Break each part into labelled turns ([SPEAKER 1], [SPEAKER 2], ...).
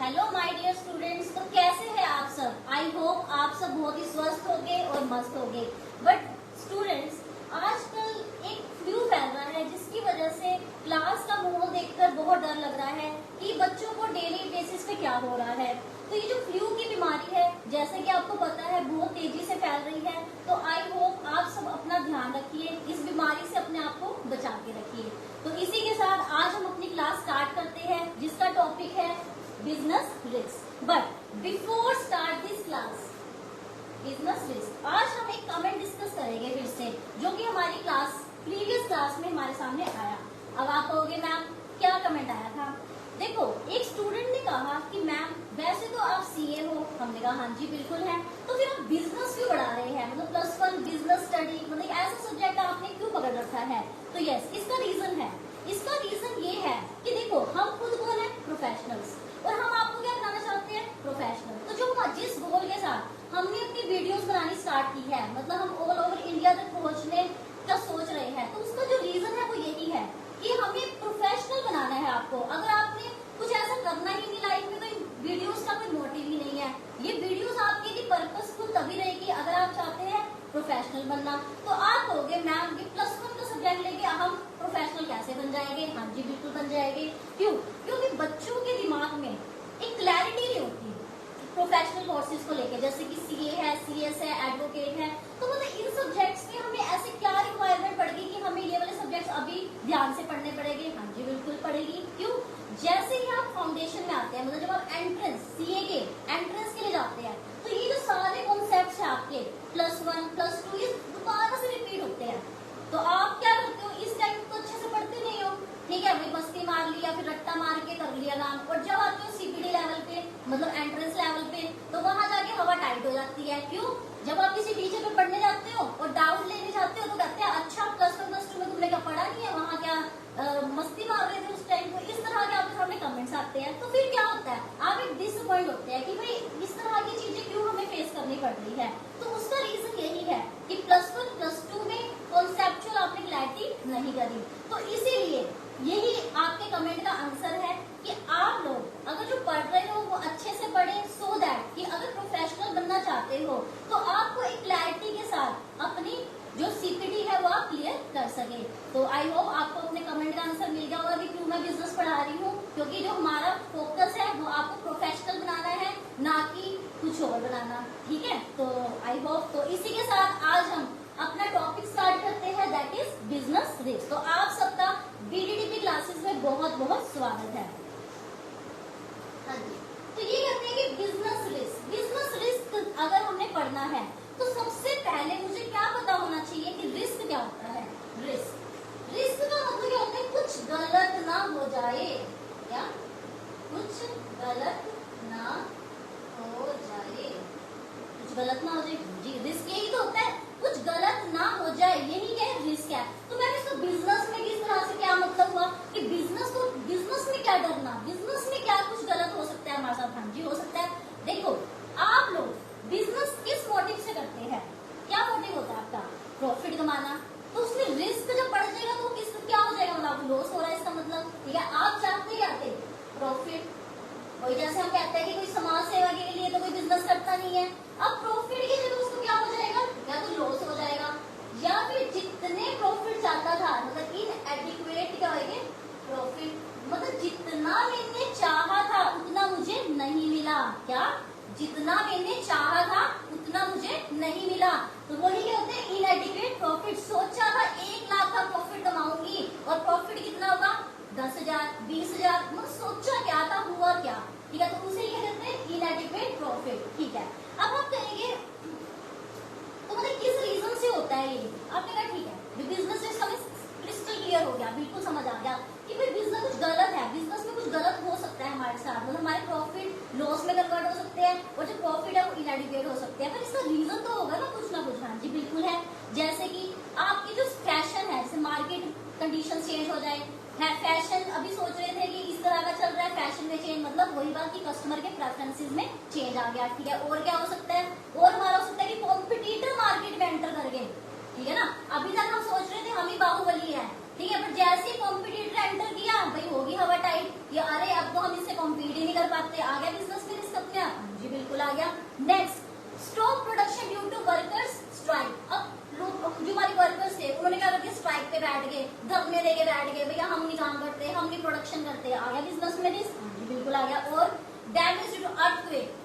[SPEAKER 1] Hello my dear students. तो कैसे हैं आप सब? आई होप आप सब बहुत ही स्वस्थ होंगे और मस्त होंगे। बट स्टूडेंट्स, आजकल एक फ्लू फैल रहा है जिसकी वजह से क्लास का माहौल देखकर बहुत डर लग रहा है कि बच्चों को डेली बेसिस पे क्या हो रहा है। तो ये जो फ्लू की बीमारी है, जैसे कि आपको पता है, बहुत तेजी से फैल रही है। तो आई होप आप सब अपना ध्यान रखिए, इस बीमारी से अपने आप को बचा के रखिए। तो इसी के साथ आज हम अपनी क्लास स्टार्ट करते हैं जिसका टॉपिक है business risk. But before start this class business risk, आज हम एक कमेंट डिस्कस करेंगे फिर से, जो कि हमारी क्लास प्रीवियस क्लास में हमारे सामने आया। अब आप कहोगे मैम क्या कमेंट आया था? देखो, एक स्टूडेंट ने कहा कि मैम वैसे तो आप सीए हो। हमने कहा हाँ जी बिल्कुल है। तो फिर आप बिजनेस क्यों बढ़ा रहे हैं? मतलब +1 बिजनेस स्टडी, मतलब ऐसा सब्जेक्ट आपने क्यों पकड़ रखा है? तो यस, इसका रीजन है। इसका रीजन ये है कि देखो, हम खुद कौन है? प्रोफेशनल्स। और हम आपको क्या बनाना चाहते हैं? प्रोफेशनल। तो जो जिस गोल के साथ हमने अपनी वीडियोस बनानी स्टार्ट की है, मतलब हम ऑल ओवर इंडिया तक पहुंचने का सोच रहे हैं, तो उसका जो रीजन है वो यही है कि हमें प्रोफेशनल बनाना है आपको। अगर आपने कुछ ऐसा करना ही नहीं लाइफ में, तो इन वीडियोस का कोई मोटिव ही नहीं है। ये वीडियोस आपके लिए पर्पसफुल तभी रहेगी अगर आप चाहते हैं प्रोफेशनल बनना। तो आप कहोगे मैम ये +1 का सब्जेक्ट लेके हम प्रोफेशनल कैसे बन जाएंगे? हाँ जी बिल्कुल बन जाएंगे। क्यों? क्योंकि बच्चों के दिमाग में एक क्लैरिटी नहीं होती प्रोफेशनल कोर्सेज को लेके, जैसे कि सीए है, सीएस है, एडवोकेट है। तो मतलब इन सब्जेक्ट्स में हमें ऐसे क्या रिक्वायरमेंट पड़ेगी कि हमें ये वाले सब्जेक्ट्स अभी ध्यान से पढ़ने पड़ेंगे? हाँ जी बिल्कुल पड़ेगी। क्यों? जैसे ही आप फाउंडेशन में आते हैं, मतलब जब आप एंट्रेंस सीए के एंट्रेंस के लिए जाते हैं, तो ये जो सारे कॉन्सेप्ट है आपके +1 +2 ये दोबारा से रिपीट होते हैं। तो आप क्या करते हो? इस टाइम तो अच्छे से पढ़ते नहीं हो, ठीक है, भाई मस्ती मार ली या फिर रट्टा मार के कर लिया काम। और जब आते हो सीपीडी लेवल पे, मतलब एंट्रेंस लेवल पे, तो वहां जाके हवा टाइट हो जाती है। क्यों? जब आप किसी टीचर पे पढ़ने जाते हो और डाउट लेने जाते हो, तो कहते हैं अच्छा +1 +2 में तुमने क्या पढ़ा नहीं है, वहां क्या मस्ती मार रहे थे उस टाइम को। इस तरह के आपके सामने कमेंट्स आते हैं। तो फिर क्या होता है? आप एक डिसअपॉइंट होते हैं कि भाई इस तरह की चीजें क्यों हमें फेस करनी पड़ रही है। तो उसका रीजन यही है कि +1 +2 में कॉन्सेप्चुअल आपने क्लैरिटी नहीं करी। तो इसीलिए यही आपके कमेंट का आंसर है कि आप लोग अगर जो पढ़ रहे हो वो अच्छे से पढ़े, सो दैट कि अगर प्रोफेशनल बनना चाहते हो तो आपको एक क्लैरिटी के साथ अपनी जो सीपीडी है वो आप क्लियर कर सके। तो आई होप आपको अपने कमेंट का आंसर मिल गया होगा कि क्यों मैं बिजनेस पढ़ा रही हूँ। क्योंकि जो हमारा फोकस है वो आपको प्रोफेशनल बनाना है, ना कि कुछ और बनाना। ठीक है, तो आई होप। तो इसी के साथ आज हम अपना टॉपिक स्टार्ट करते हैं, दैट इज बिजनेस रिस्क। तो आप सबका बीडीडीपी क्लासेस में बहुत बहुत स्वागत है। हाँ जी, तो ये कहते हैं कि बिजनेस रिस्क, बिजनेस रिस्क अगर हमने पढ़ना है तो सबसे पहले मुझे क्या पता होना चाहिए कि रिस्क क्या होता है? रिस्क का मतलब क्या होता है? कुछ गलत ना हो जाए। क्या? कुछ गलत ना हो जाए, कुछ गलत ना हो जाए जी, रिस्क यही तो होता है, कुछ गलत ना हो जाए, यही क्या है? रिस्क है। तो मैम इसको बिजनेस में किस तरह से क्या मतलब हुआ कि बिजनेस में क्या डरना, बिजनेस में क्या कुछ गलत हो सकता है हमारे साथ? हाँ जी हो सकता है। देखो, आप लोग बिजनेस किस मोटिव से करते हैं? क्या मोटिव होता है आपका? प्रॉफिट कमाना। तो उसमें रिस्क जब बढ़ जाएगा तो किस क्या हो जाएगा? मतलब लॉस हो रहा है, इसका मतलब। ठीक है, आप चाहते क्या थे? प्रॉफिट। वही जैसे हम कहते हैं कि कोई समाज सेवा के लिए तो कोई बिजनेस करता नहीं है। अब प्रॉफिट की जगह उसको क्या हो जाएगा? या तो लॉस हो जाएगा, या फिर जितने प्रॉफिट चाहता था, मतलब इनएडिक्वेट क्या होगा? प्रॉफिट, मतलब जितना मैंने चाहा था उतना मुझे नहीं मिला। क्या? जितना मैंने चाहा था उतना मुझे नहीं मिला। तो वही क्या होते हैं? इनएडिक्वेट प्रॉफिट। सोचा था 1 लाख का प्रॉफिट कमाऊंगी और प्रॉफिट कितना होगा? 10,000 20,000। मतलब सोचा क्या था, हुआ क्या? ठीक है, तो उसे ये कहते हैं इनएडिक्वेट प्रॉफिट। ठीक है, अब आप कहेंगे तो मतलब किस रीजन से होता है ये? आपने कहा ठीक है, बिजनेस से हमें क्रिस्टल क्लियर हो गया, बिल्कुल समझ आ गया कि भाई बिजनेस कुछ गलत है, बिजनेस में कुछ गलत हो सकता है हमारे साथ, मतलब हमारे प्रॉफिट लॉस में कन्वर्ट हो सकते हैं और जो प्रॉफिट है वो इनएडिक्वेट हो सकते हैं। पर इसका रीजन तो होगा ना कुछ ना कुछ। हाँ जी बिल्कुल है। जैसे कि आपकी जो फैशन है, जैसे मार्केट कंडीशन चेंज हो जाए, फैशन अभी सोच रहे थे कि इस तरह का चल रहा है, फैशन में चेंज, मतलब वही बात कि कस्टमर के प्रेफरेंसेस में चेंज आ गया। ठीक है, और क्या हो सकता है? और हमारा हो सकता है कि कॉम्पिटिटर मार्केट में एंटर कर गए। ठीक है ना, अभी तक हम सोच रहे थे हम ही बाहुबली है, ठीक है, पर जैसे ही कॉम्पिटिटर एंटर किया भाई होगी हवा टाइट, ये अरे अब तो हम इससे कॉम्पीट ही नहीं नहीं कर पाते, आ गया बिजनेस में रिस्क अपने आप? जी बिल्कुल आ गया। Next, stop production due to workers strike. अब लोग जो हमारे वर्कर्स थे उन्होंने क्या कर दिया, स्ट्राइक पे बैठ गए, धरने देके बैठ गए, भैया हम नहीं काम करते, हम नहीं प्रोडक्शन करते, आ गया बिजनेस में रिस्क? जी बिल्कुल आ गया। और डैमेज ड्यू टू अर्थक्वेक,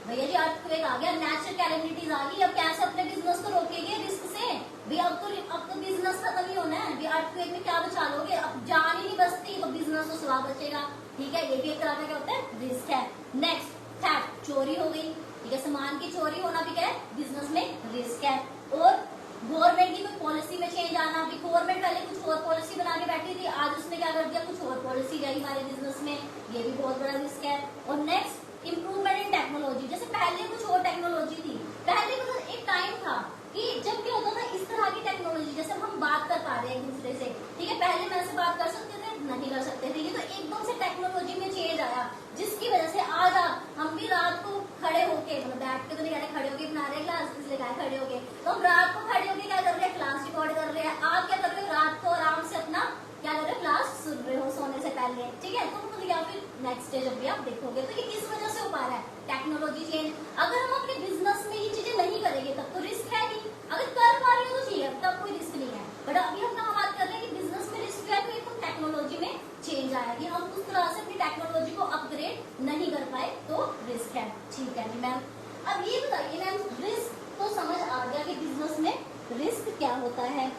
[SPEAKER 1] भैया जी अर्थक्वेक आ गया, नेचुरल कैलेमिटीज आ गई, अब कैसे अपने बिजनेस को रोकेंगे रिस्क से? भैया अब तो बिजनेस खत्म ही होना है, भैया अर्थक्वेक में क्या बचा लोगे? अब जान ही नहीं बचती तो बिजनेस तो सवा बचेगा। ठीक है, ये भी एक तरह का क्या होता है, रिस्क है। नेक्स्ट, थेफ्ट, चोरी हो गई, ठीक है, सामान की चोरी होना भी क्या है, बिजनेस में रिस्क है। और गवर्नमेंट की कोई पॉलिसी में चेंज आना, अभी गवर्नमेंट पहले कुछ और पॉलिसी बना के बैठी थी, आज उसने क्या कर दिया, कुछ और पॉलिसी लाई हमारे बिजनेस में, ये भी बहुत बड़ा रिस्क है। और नेक्स्ट, इम्प्रूवमेंट इन टेक्नोलॉजी, जैसे पहले कुछ और टेक्नोलॉजी थी, पहले मतलब एक टाइम था कि जब क्या होता था, इस तरह की टेक्नोलॉजी, जैसे हम बात कर पा रहे हैं एक दूसरे से, ठीक है, पहले मैं ऐसे बात कर सकते थे, नहीं कर सकते थे, ये तो एकदम से टेक्नोलॉजी में चेंज आया, जिसकी वजह से आज हम भी रात को खड़े होके, मतलब बैठ के तो नहीं कह रहे, खड़े होके बना रहे क्लास, इसलिए कहा खड़े होके, तो हम रात को खड़े होके क्या कर रहे हैं, क्लास रिकॉर्ड कर रहे हैं। आप क्या कर रहे हो, रात को आराम से अपना क्या कर रहे हो, क्लास सुन रहे हो सोने से पहले, ठीक है। तो या फिर नेक्स्ट स्टेज अभी आप देखोगे, तो ये किस वजह से हो पा रहा है, टेक्नोलॉजी चेंज। अगर हम अपने बिजनेस में ये चीजें नहीं करेंगे तब तो रिस्क है नहीं, अगर कर पा रहे हो तो ठीक है, तब कोई रिस्क नहीं है। बट अभी हम कहाँ बात कर रहे हैं कि बिजनेस में रिस्क है, तो ये तो टेक्नोलॉजी में चेंज आया कि हम उस तरह से अपनी टेक्नोलॉजी को अपग्रेड नहीं कर पाए तो रिस्क है। ठीक है जी मैम, अब ये बताइए मैम, रिस्क तो समझ आ गया कि बिजनेस में रिस्क क्या होता है।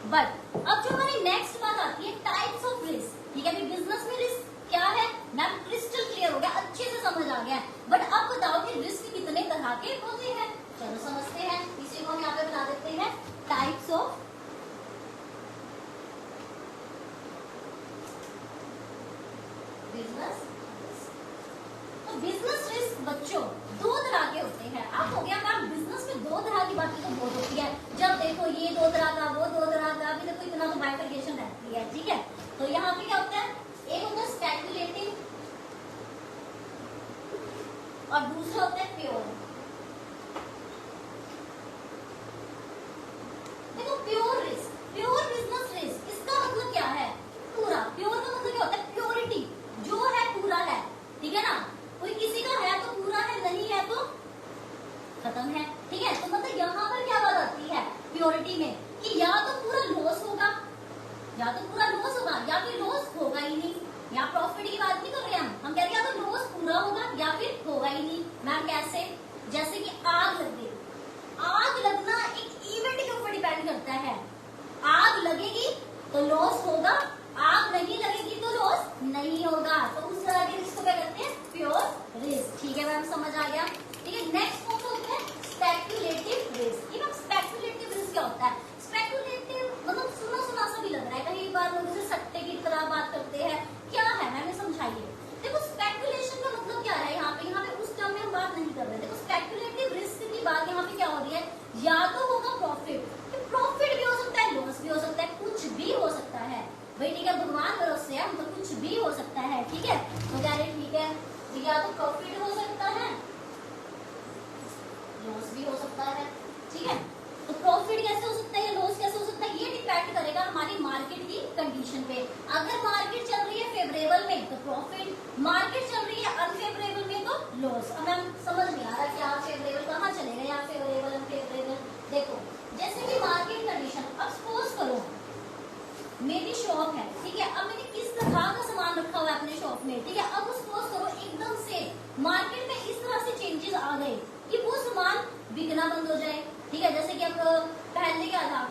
[SPEAKER 1] बट अब जो हमारी नेक्स्ट बात आती है, टाइप्स ऑफ रिस्क, ठीक है, बिजनेस में रिस्क क्या है मैम, क्रिस्टल क्लियर हो गया, अच्छे से समझ आ गया। बट अब बताओ कि रिस्क कितने तरह के होते हैं, चलो समझते हैं। इसी को हम यहाँ पे बता देते हैं टाइप्स ऑफ बिजनेस। तो बिजनेस रिस्क बच्चों दो तरह के होते हैं। अब हो गया मैम, बिजनेस में दो तरह की बातें तो बहुत होती है, जब देखो ये दो तरह का, वो दो तरह का, अभी देखो इतना तो बाइफरकेशन रहती है, ठीक है। तो यहाँ पे क्या होता है, एक होता है स्पेकुलेटिव और दूसरा होता है प्योर। देखो pure risk, pure business risk, इसका मतलब क्या है, पूरा। प्योर का मतलब क्या होता है, प्योरिटी, जो है पूरा है, ठीक है ना, कोई किसी का है तो पूरा है, नहीं है तो खत्म है, ठीक है। तो मतलब यहाँ पर क्या बात आती है प्योरिटी में, कि या तो पूरा लॉस होगा, या तो पूरा लॉस होगा, या फिर लॉस होगा ही नहीं। यहाँ प्रॉफिट की बात नहीं कर रहे हम कह रहे हैं या तो लॉस पूरा होगा या फिर होगा ही नहीं। मैम कैसे, जैसे कि आग लग गई, आग लगना एक इवेंट के ऊपर डिपेंड करता है, आग लगेगी तो लॉस होगा, आग नहीं लगेगी तो लॉस नहीं होगा। तो उस तरह के रिस्क को क्या कहते हैं, प्योर रिस्क। ठीक है मैम, समझ आ गया। ठीक है, नेक्स्ट कौन सा होता है, स्पेक्युलेटिव रिस्क। ये मैम स्पेक्युलेटिव रिस्क क्या होता है, स्पेक्युलेटिव मतलब सुना सुना सा भी लग रहा है, कई बार लोग इसे सट्टे की तरह बात करते हैं, क्या है मैम समझाइए। देखो स्पेक्युलेशन का मतलब क्या है, यहाँ पे उस टर्म में हम बात नहीं कर रहे। देखो स्पेक्युलेटिव रिस्क की बात यहाँ पे क्या हो रही है, या तो होगा प्रॉफिट, प्रॉफिट भी हो सकता है, लॉस भी हो सकता है, कुछ भी हो सकता है भाई, ठीक है, भगवान भरोसे है, मतलब कुछ भी हो सकता है, ठीक है। तो कह रहे ठीक है, या तो प्रॉफिट हो सकता है, लॉस भी हो सकता है, ठीक है। तो प्रॉफिट कैसे हो सकता है, लॉस कैसे हो सकता है, ये डिपेंड करेगा हमारी मार्केट की कंडीशन पे। अगर मार्केट चल रही है फेवरेबल में तो प्रॉफिट, मार्केट चल रही है अनफेवरेबल में तो लॉस। अब मैम समझ नहीं आ रहा क्या फेवरेबल कहाँ चलेगा, या फेवरेबल अनफेवरेबल। देखो जैसे कि मार्केट कंडीशन, अब सपोज करो मेरी शॉप है, ठीक है, अब मैंने किस तरह का सामान रखा हुआ है अपने शॉप में, ठीक है। अब सपोज करो एकदम से मार्केट में इस तरह से चेंजेस आ गए कि वो सामान बिकना बंद हो जाए, ठीक है। जैसे कि अब पहले क्या था,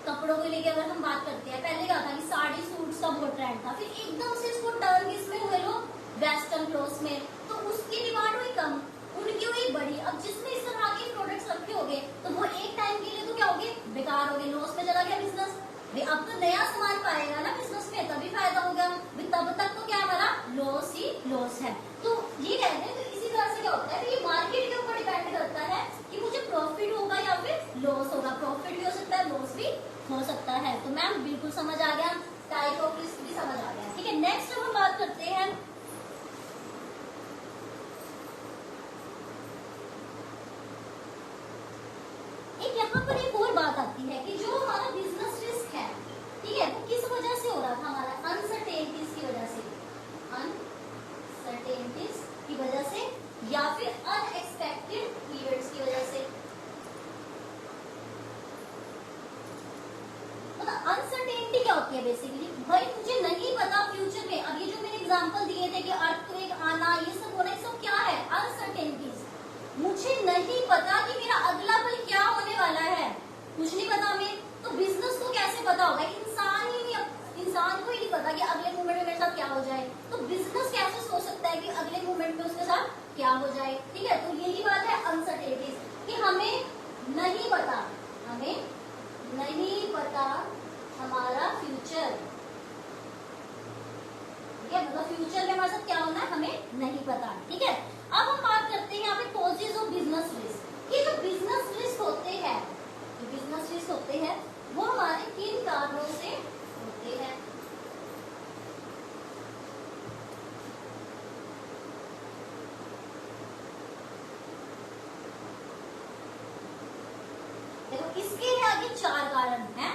[SPEAKER 1] कपड़ों को लेकर अगर हम बात करते हैं, पहले क्या था कि साड़ी सूट का बहुत ट्रेंड था, फिर एकदम से इसको टर्न किसमें हुए लोग, वेस्टर्न क्लोथ्स में, तो उसकी डिमांड हुई कम, उनकी हुई बड़ी। अब जिसने इस तरह के प्रोडक्ट्स रखे होंगे तो वो एक टाइम के लिए तो क्या हो गए, बेकार हो गए, लॉस में चला गया बिजनेस। अब तो नया सामान पाएगा ना बिजनेस में, तभी फायदा होगा, तब तक तो क्या हमारा लॉस ही लॉस है। तो ये कहते हैं, तो इसी तरह से क्या होता है, ये मार्केट के ऊपर डिपेंड करता है कि मुझे प्रॉफिट होगा या फिर लॉस होगा, प्रॉफिट भी हो सकता है, लॉस भी हो सकता है। तो मैम बिल्कुल समझ आ गया, टाइप ऑफ रिस्क भी समझ आ गया, ठीक है। नेक्स्ट हम बात करते हैं यहाँ पर एक और बात आती है कि जो हमारा बिजनेस रिस्क है, ठीक है, वो किस वजह से हो रहा था, हमारा अनसर्टेनिटीज की वजह से, अनसर्टेनिटीज की वजह से या फिर अनएक्सपेक्टेड इवेंट्स की वजह से। मतलब अनसर्टेनिटी क्या होती है बेसिकली, भाई मुझे नहीं पता फ्यूचर में, अब ये जो मैंने एग्जांपल दिए थे कि अर्थक्वेक आना, ये सब होना, ये सब क्या है, अनसर्टेनिटीज। मुझे नहीं पता कि मेरा अगला पल क्या होने वाला है, कुछ नहीं पता हमें, तो बिजनेस को कैसे पता होगा, इंसान को ही नहीं पता कि अगले मोमेंट में मेरे साथ क्या हो जाए, तो बिजनेस कैसे सोच सकता है कि अगले मोमेंट में उसके साथ क्या हो जाए, ठीक है। तो यही बात है अनसर्टेनिटीज, कि हमें नहीं पता हमारा फ्यूचर, ठीक है, मतलब फ्यूचर में हमारे साथ क्या होना है हमें नहीं पता, ठीक है। अब हम बात करते हैं यहाँ पे कॉजेज ऑफ बिजनेस रिस्क। ये जो बिजनेस रिस्क होते हैं वो हमारे किन कारणों से होते हैं। देखो इसके आगे 4 कारण हैं।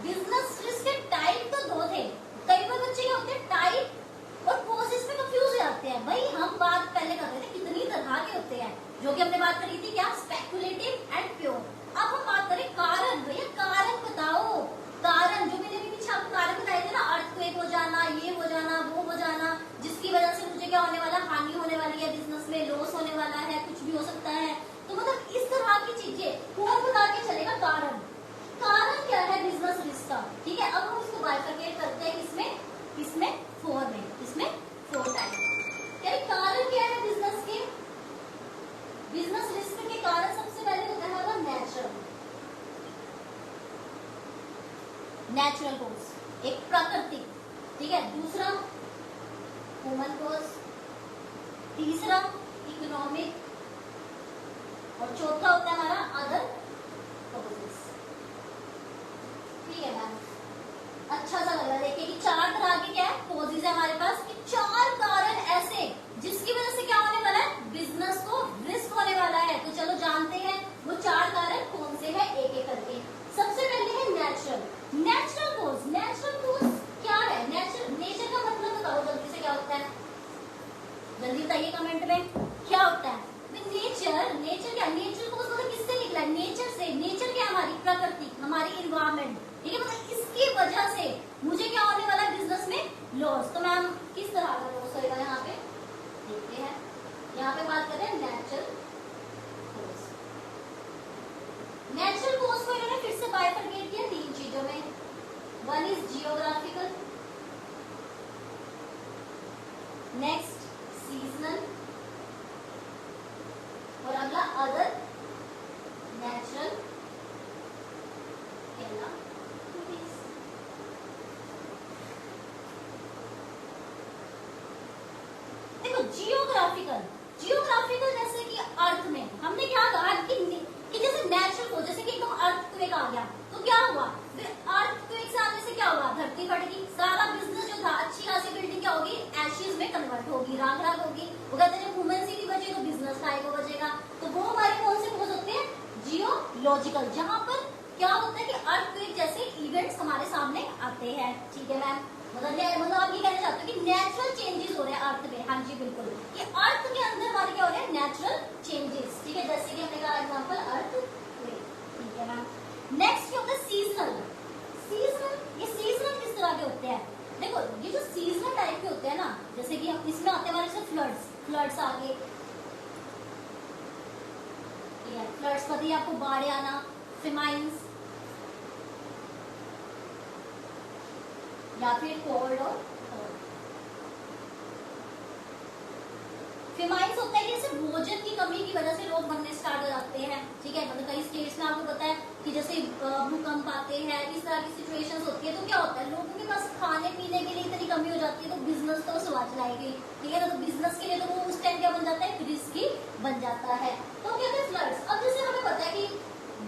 [SPEAKER 1] बिजनेस रिस्क के टाइप तो 2 थे, कई बार बच्चे क्या होते हैं टाइप और कॉजेज में कंफ्यूज हो जाते हैं। भाई हम बात पहले कर रहे थे कितनी तरह के होते हैं, जो कि हमने बात करी थी क्या, स्पेकुलेटिव एंड प्योर। अब हम बात करें कारण, भैया कारण बताओ, कारण जो मैंने भी पीछे आपको कारण बताए थे ना, अर्थक्वेक हो जाना, ये हो जाना, वो हो जाना, जिसकी वजह से मुझे क्या होने वाला, हानि होने वाली है, बिजनेस में लॉस होने वाला है, कुछ भी हो सकता है। तो मतलब इस तरह की चीजें कौन बता के चलेगा, कारण क्या है बिजनेस रिस्क का, ठीक है। अब हम इसको बाइफरकेट करते हैं, इसमें 4 टाइप। कारण क्या है बिजनेस के, बिजनेस रिस्क के कारण सबसे पहले होता है हमारा नेचुरल कॉज, एक प्राकृतिक, ठीक है। दूसरा ह्यूमन कॉज, तीसरा इकोनॉमिक, और चौथा होता है हमारा अदर कॉजेस, ठीक है मैम। अच्छा सा लग रहा है देखिए कि 4 तरह के क्या है कॉजेज है हमारे पास, कि 4 कारण ऐसे जिसकी वजह से क्या होने वाला है, बिजनेस को रिस्क होने वाला है। तो चलो जानते हैं वो 4 कारण कौन से हैं एक एक करके। सबसे पहले है नेचुरल कॉज क्या है, नेचर का मतलब बताओ जल्दी से, क्या होता है जल्दी बताइए कमेंट में, क्या होता है नेचर क्या, नेचुरल कॉज मतलब किससे निकला है, नेचर से। नेचर क्या, हमारी प्रकृति, हमारी इन्वायरमेंट, ठीक है। मतलब इसकी वजह से मुझे क्या होने वाला है बिजनेस में लॉस। तो मैम किस तरह का लॉस होगा यहाँ पे देखते हैं। यहाँ पे बात कर रहे हैं नेचुरल कॉज को इन्होंने फिर से बाइफरकेट किया 3 चीजों में। 1 इज जियोग्राफिकल, नेक्स्ट सीजनल, और अगला अदर नेचुरल कैलामिटीज। देखो जियोग्राफिकल जैसे कि अर्थ में हमने क्या कहा कि जैसे नेचुरल को, जैसे कि एकदम अर्थक्वेक आ गया तो क्या हुआ, अर्थक्वेक से आने से क्या हुआ, धरती फट गई, सारा बिजनेस जो था, अच्छी खासी बिल्डिंग क्या होगी, एशेज में कन्वर्ट होगी, राख राख होगी। वो कहते हैं जब ह्यूमन ही नहीं बचे तो बिजनेस का को बचेगा। तो वो हमारे कौन से कॉज होते हैं, जियोलॉजिकल, जहां पर क्या होता है कि अर्थक्वेक जैसे इवेंट्स हमारे सामने आते हैं, ठीक है मैम। मतलब आप ये कहना चाहते हो कि नेचुरल चेंजेस हो रहे हैं अर्थ में, हाँ जी बिल्कुल, कि अर्थ के अंदर हमारे क्या हो रहे हैं नेचुरल चेंजेस, ठीक है। जैसे कि हमने कहा एग्जांपल अर्थक्वेक, ठीक है मैम। नेक्स्ट क्या होता है सीजनल। ये सीजनल किस तरह के होते हैं, देखो ये जो सीजनल टाइप के होते हैं ना, जैसे कि हम इसमें आते हैं हमारे फ्लड्स आ गए, फ्लड्स पता ही आपको, बाढ़ आना, फेमाइंस, या फिर कोल्ड और फेमाइंस होता है कि जैसे भोजन की कमी की वजह से लोग मरने स्टार्ट हो जाते हैं, ठीक है। मतलब कई स्टेट्स में आपको पता है कि जैसे भूकंप आते हैं, इस तरह की सिचुएशंस होती है, तो क्या होता है लोगों के पास खाने पीने के लिए इतनी कमी हो जाती है, तो बिजनेस तो सुबह चलाएगी, ठीक है ना। तो बिजनेस के लिए तो वो उस टाइम क्या बन जाता है, रिस्की बन जाता है। तो क्या कहते हैं फ्लड्स। अब जैसे हमें पता है कि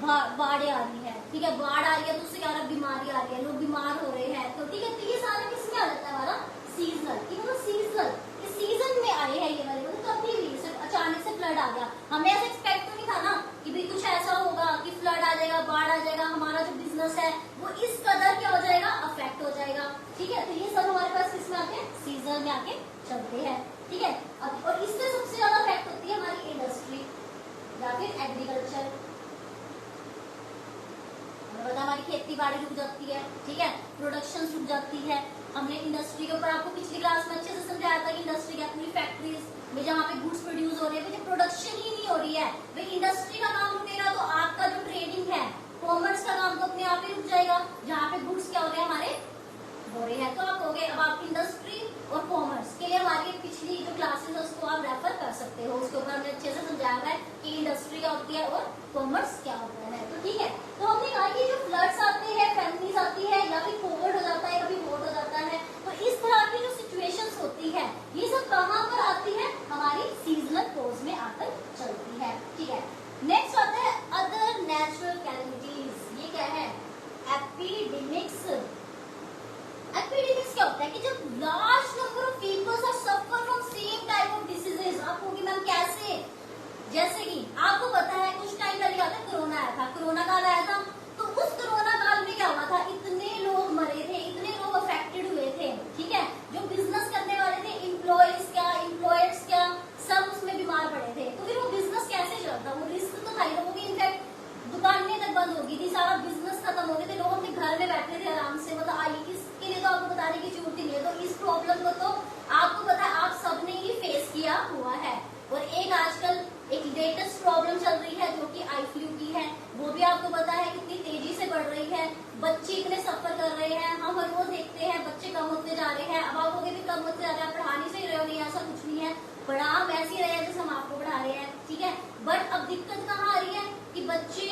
[SPEAKER 1] बाढ़ आ रही है, ठीक है, बाढ़ आ रही है तो उससे क्या हो रहा है, बीमारी आ रही है, लोग बीमार हो रहे हैं, तो ठीक है। तो ये सारे किसमें आ जाता है हमारा सीजनल, सीजनल इस सीजन में आए हैं ये वाले, मतलब कभी भी सिर्फ अचानक से फ्लड आ गया, हमें ऐसा एक्सपेक्ट तो नहीं था ना कि भाई कुछ ऐसा होगा कि फ्लड आ जाएगा, बिजनेस है वो इस कदर क्या हो जाएगा, अफेक्ट हो जाएगा। ठीक है, तो ये सब हमारे पास किसमें आते हैं, सीजन में आके चलते हैं। ठीक है, और इससे सबसे ज्यादा अफेक्ट होती है हमारी इंडस्ट्री या फिर एग्रीकल्चर, बता हमारी खेती बाड़ी रुक जाती है। ठीक है, प्रोडक्शन रुक जाती है। हमने इंडस्ट्री के ऊपर आपको पिछली क्लास में अच्छे से समझाया था कि इंडस्ट्री क्या अपनी फैक्ट्रीज में जहाँ पे गुड्स प्रोड्यूस हो रहे हैं, जब प्रोडक्शन ही नहीं हो रही है, भाई इंडस्ट्री का काम रुकेगा तो आपका जो ट्रेडिंग है, कॉमर्स का काम तो अपने आप ही रुक जाएगा। जहाँ पे गुड्स क्या हो रहे हैं, हमारे हो रहे हैं, तो आप हो गए। अब आप इंडस्ट्री और कॉमर्स के लिए हमारी पिछली जो क्लासेस है उसको आप रेफर कर सकते हो, उसके ऊपर हमने अच्छे से समझाया है कि इंडस्ट्री क्या होती है और कॉमर्स क्या होता है। तो ठीक है, तो हमने कहा कि जो फ्लड्स आते हैं, फैमिलीज आती है या फिर कोविड हो जाता है, कभी वोट हो जाता है, तो इस तरह की जो सिचुएशंस होती है ये सब कहाँ पर आती है, हमारी सीजनल कोर्स में आकर चलती है। ठीक है, नेक्स्ट आता है अदर नेचुरल कैलेमिटीज। ये क्या है, एपिडेमिक्स। एपिडेमिक्स क्या होता है कि जब large number of peoples are suffer from same type of diseases. आप कहोगे मैम कैसे, जैसे कि आपको पता है कुछ टाइम पहले आता कोरोना आया था, कोरोना काल आया था, तो उस कोरोना काल में क्या हुआ था, इतने लोग मरे थे, इतने लोग अफेक्टेड हुए थे। ठीक है, जो बिजनेस करने वाले थे, एम्प्लॉयज क्या, एम्प्लॉयर्स क्या, सब उसमें बीमार पड़े थे। तो फिर वो बिजनेस कैसे चलता, वो रिस्क तो था ही। लोगों की इनफैक्ट दुकानें तक बंद हो गई थी, सारा बिजनेस खत्म हो गए थे, लोग अपने घर में बैठे थे आराम से। मतलब आई इसके लिए तो आपको बताने की जरूरत ही नहीं है। तो इस प्रॉब्लम को तो आपको पता है, आप सबने ही फेस किया हुआ है। और एक आजकल एक लेटेस्ट प्रॉब्लम चल रही है जो कि आई फ्लू की है, वो भी आपको पता है कितनी तेजी से बढ़ रही है, बच्चे इतने सफर कर रहे हैं। हम हर रोज देखते हैं बच्चे कम होते जा रहे हैं। अब आप लोग भी कम होते जा रहे हैं, पढ़ा नहीं सही रहे हो, नहीं ऐसा कुछ नहीं है, पढ़ा हम ऐसे ही रहे हैं जैसे हम आपको पढ़ा रहे हैं। ठीक है, बट अब दिक्कत कहाँ आ रही है कि बच्चे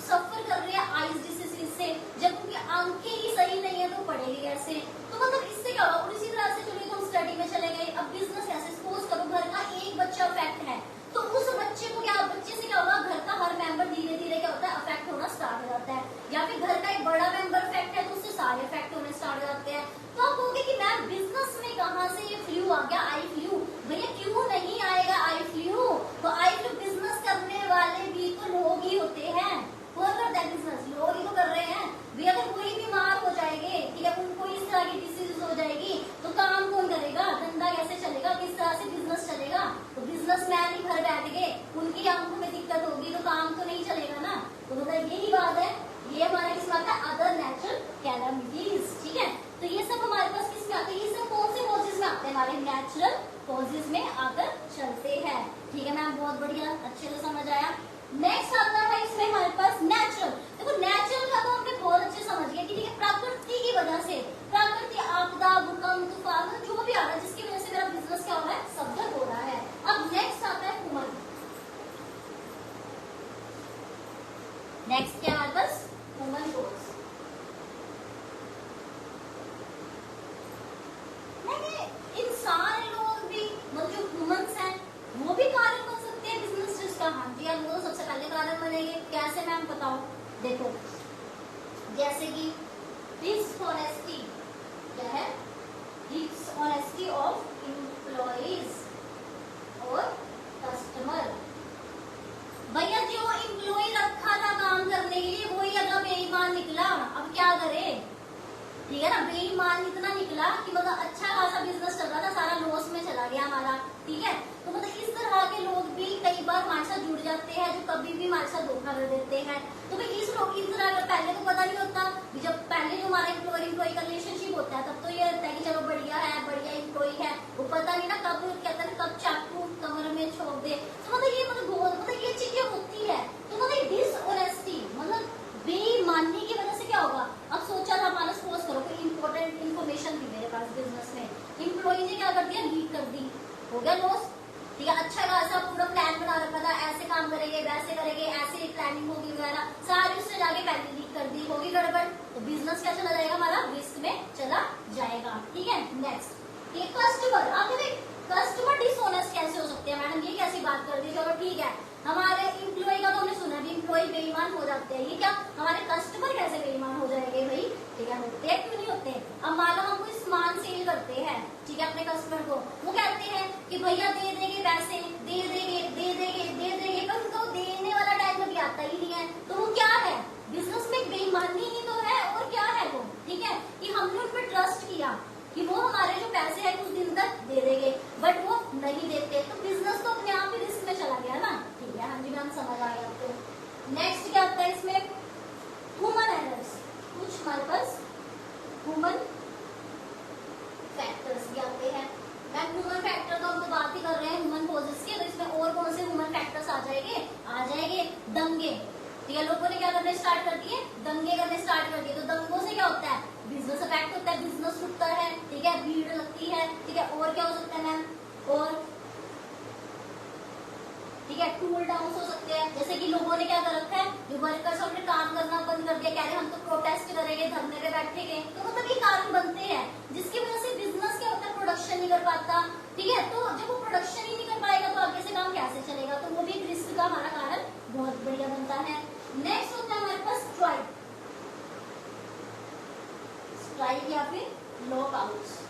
[SPEAKER 1] सफर कर रहे हैं आइज डिसीज से, जब उनकी आंखें ही सही नहीं है तो पढ़ेगी कैसे। तो मतलब इससे क्या होगा, और इसी तरह से चलिए तो हम स्टडी में चले गए। अब बिजनेस कैसे, सपोज करो घर का एक बच्चा अफेक्ट है, तो उस बच्चे को क्या, बच्चे से क्या होगा, घर का हर मेंबर धीरे धीरे क्या होता है, अफेक्ट होना स्टार्ट हो जाता है। या फिर घर का एक बड़ा मेंबर अफेक्ट है तो उससे सारे अफेक्ट होने स्टार्ट हो जाते हैं। तो आप कहोगे कि मैम बिजनेस में कहाँ से ये फ्लू आ गया, आई फ्लू। भैया क्यों नहीं आएगा आई फ्लू, तो आई फ्लू बिजनेस करने वाले भी तो लोग ही होते हैं। कौन करता है बिजनेस, लोग ही तो कर रहे हैं। भैया अगर कोई बीमार हो जाएंगे, ठीक है, उनको इस तरह की डिसीज हो जाएगी तो काम कौन करेगा, धंधा कैसे चलेगा, किस तरह से बिजनेस चलेगा। तो बिजनेसमैन ही घर बैठ गए, उनकी आंखों में दिक्कत होगी तो काम तो नहीं चलेगा ना। तो मतलब यही बात है, ये हमारे किसमें आता है, अदर नेचुरल कैलामिटीज। ठीक है, तो ये सब हमारे पास किसमें आते हैं, ये सब कौन से कॉजेज में आते हैं, हमारे नेचुरल कॉजेज में आकर चलते हैं। ठीक है मैम, बहुत बढ़िया, अच्छे से समझ आया। नेक्स्ट आता है इसमें हमारे पास नेचुरल। देखो नेचुरल का तो हमने बहुत अच्छे समझ गया कि ठीक है, प्रकृति की वजह से, प्रकृति आपदा, भूकंप, तूफान, जो भी आ रहा है जिसकी वजह से मेरा बिजनेस क्या हो रहा है, सफल हो रहा है। अब नेक्स्ट आता है ह्यूमन। नेक्स्ट क्या हमारे पास, ह्यूमन कोर्स। इंसान लोग भी, मतलब जो ह्यूमंस हैं वो भी कारण बन सकते हैं बिजनेस जिसका। हाँ जी, अब वो सबसे पहले कारण बनेंगे, कैसे मैम बताओ। देखो जैसे कि डिसऑनेस्टी, क्या है, डिसऑनेस्टी ऑफ एम्प्लॉइज और कस्टमर। भैया जो एम्प्लॉय रखा था काम करने के लिए वही अगर बेईमान निकला, अब क्या करे। ठीक है ना, बेईमान इतना निकला कि मतलब अच्छा खासा बिजनेस चल रहा था, सारा लॉस में चला गया हमारा। ठीक है, तो मतलब इस तरह के लोग भी कई बार हमारे साथ जुड़ जाते हैं, जो कभी भी हमारे साथ धोखा कर देते हैं। तो भाई इस तरह का पहले तो पता नहीं होता, जब पहले जो हमारा एम्प्लॉय का रिलेशनशिप होता है तब तो ये रहता है कि चलो बढ़िया है, बढ़िया एम्प्लॉय है, वो पता नहीं ना कब कहते हैं कब चाकू कमर में छोड़ दे। तो मतलब ये मतलब ये चीजें होती है। तो मतलब डिसऑनेस्टी मतलब बेईमानी की वजह से क्या होगा। अब सोचा था हमारा, सपोज करो कोई इंपॉर्टेंट इन्फॉर्मेशन थी मेरे पास बिजनेस में, एम्प्लॉय ने क्या कर दिया, लीक कर दी, हो गया लॉस। ठीक है, अच्छा खासा पूरा प्लान बना रखा था, ऐसे काम करेंगे, वैसे करेंगे, ऐसे प्लानिंग होगी वगैरह, सारी उससे जाके पहले लीक कर दी, होगी गड़बड़, तो बिजनेस क्या चला जाएगा, हमारा रिस्क में चला जाएगा। ठीक है, नेक्स्ट ये कस्टमर। आप कस्टमर डिसऑनेस्ट कैसे हो सकते हैं मैडम, ये कैसी बात कर दी। चलो ठीक है, हमारे एम्प्लॉय का तो हमने सुना भी, एम्प्लॉय बेईमान हो जाते हैं, ये क्या हमारे कस्टमर कैसे बेईमान हो जाएंगे भाई। ठीक है, होते हैं, क्यों नहीं होते। अब मान लो हम कोई सामान सेल करते हैं, ठीक है, अपने कस्टमर को, वो कहते हैं कि भैया दे देंगे पैसे, दे देंगे, पर उनको देने वाला टाइम कभी आता ही नहीं है। तो वो क्या है, बिजनेस में बेईमानी ही तो समझ आ गया आपको। नेक्स्ट क्या आता है इसमें, ह्यूमन एरर्स, कुछ हमारे पास ह्यूमन फैक्टर्स भी आते हैं। मैम ह्यूमन फैक्टर तो हम तो बात ही कर रहे हैं ह्यूमन कॉजेस की, तो इसमें और कौन से ह्यूमन फैक्टर्स आ जाएंगे, दंगे। ठीक है, लोगों ने क्या करने स्टार्ट कर दिए, दंगे करने स्टार्ट कर दिए। तो दंगों से क्या होता है, बिजनेस अफेक्ट होता है, बिजनेस टूटता है, ठीक है, भीड़ लगती है, ठीक है, और क्या हो सकता है मैम, और ठीक है, टूल डाउन हो सकते हैं। जैसे कि लोगों ने क्या कर रखा है, जो वर्कर्स अपने काम करना बंद कर दिया, कह रहे हम तो प्रोटेस्ट करेंगे, धरने पे बैठेंगे, तो मतलब ये कारण बनते हैं जिसकी वजह से बिजनेस क्या होता है, प्रोडक्शन नहीं कर पाता। ठीक है, तो जब वो प्रोडक्शन ही नहीं कर पाएगा तो आगे से काम कैसे चलेगा, तो वो भी एक रिस्क का हमारा कारण बहुत बढ़िया बनता है। नेक्स्ट होता है हमारे पास स्ट्राइक, स्ट्राइक या फिर लॉकआउट्स।